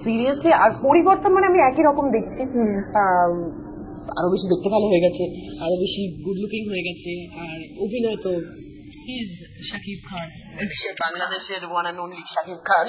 Seriously আর পরিবর্তন মানে আমি একই রকম দেখছি, আরো বেশি দেখতে ভালো হয়ে গেছে, আরো বেশি গুড লুকিং হয়ে গেছে, আর অভিনয় তো He's Shakib Khan. বাংলাদেশের one and only Shakib Khan.